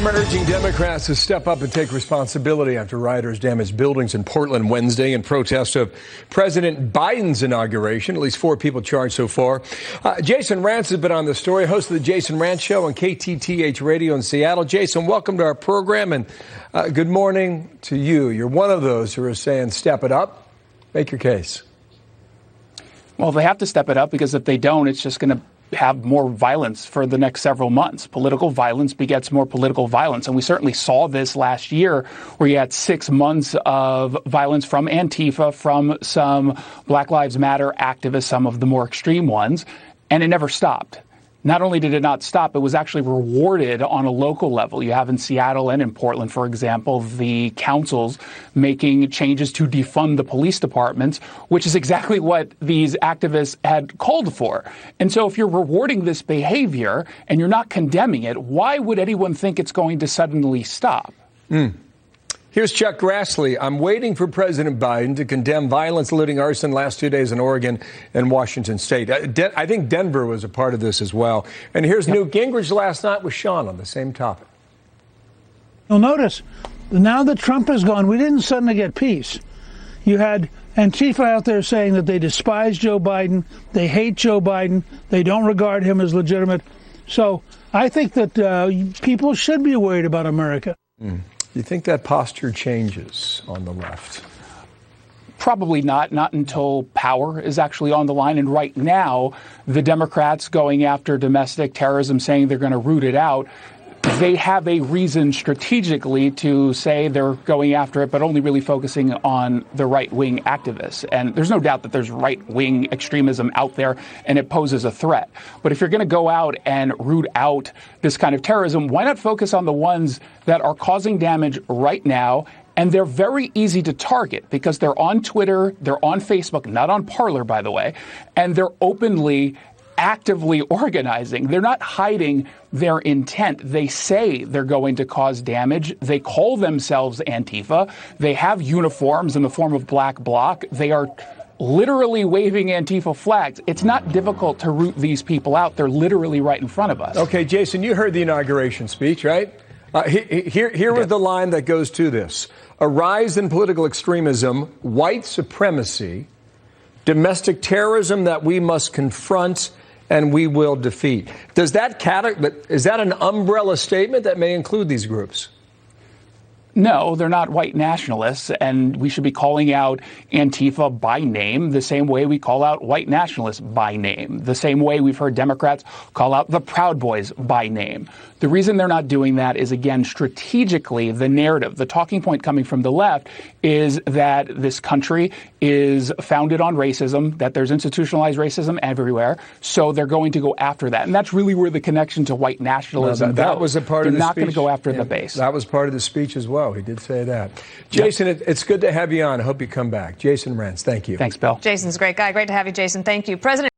Urging Democrats to step up and take responsibility after rioters damaged buildings in Portland Wednesday in protest of President Biden's inauguration. At least 4 people charged so far. Jason Rantz has been on the story, host of the Jason Rantz Show on KTTH Radio in Seattle. Jason, welcome to our program, and good morning to you. You're one of those who are saying step it up. Make your case. Well, they have to step it up, because if they don't, it's just going to have more violence for the next several months. Political violence begets more political violence. And we certainly saw this last year, where you had 6 months of violence from Antifa, from some Black Lives Matter activists, some of the more extreme ones, and it never stopped. Not only did it not stop, it was actually rewarded on a local level. You have in Seattle and in Portland, for example, the councils making changes to defund the police departments, which is exactly what these activists had called for. And so if you're rewarding this behavior and you're not condemning it, why would anyone think it's going to suddenly stop? Here's Chuck Grassley. I'm waiting for President Biden to condemn violence, looting, arson last 2 days in Oregon and Washington State. I think Denver was a part of this as well. And here's Newt Gingrich last night with Sean on the same topic. You'll notice, now that Trump is gone, we didn't suddenly get peace. You had Antifa out there saying that they despise Joe Biden, they hate Joe Biden, they don't regard him as legitimate. So I think that people should be worried about America. You think that posture changes on the left? Probably not until power is actually on the line. And right now, the Democrats going after domestic terrorism, saying they're going to root it out, they have a reason strategically to say they're going after it, but only really focusing on the right-wing activists. And there's no doubt that there's right-wing extremism out there, and it poses a threat. But if you're going to go out and root out this kind of terrorism, why not focus on the ones that are causing damage right now? And they're very easy to target, because they're on Twitter, they're on Facebook, not on Parler, by the way, and they're openly actively organizing. They're not hiding their intent. They say they're going to cause damage. They call themselves Antifa. They have uniforms in the form of black bloc. They are literally waving Antifa flags. It's not difficult to root these people out. They're literally right in front of us. Okay, Jason, you heard the inauguration speech, right? Here was the line that goes to this. A rise in political extremism, white supremacy, domestic terrorism that we must confront and we will defeat. Is that an umbrella statement that may include these groups? No, they're not white nationalists, and we should be calling out Antifa by name the same way we call out white nationalists by name, the same way we've heard Democrats call out the Proud Boys by name. The reason they're not doing that is, again, strategically, the narrative, the talking point coming from the left is that this country is founded on racism, that there's institutionalized racism everywhere, so they're going to go after that. And that's really where the connection to white nationalism that was a part of the speech. They're not going to go after the base. That was part of the speech as well. He did say that. Jason, it's good to have you on. I hope you come back. Jason Rantz, thank you. Thanks, Bill. Jason's a great guy. Great to have you, Jason. Thank you. President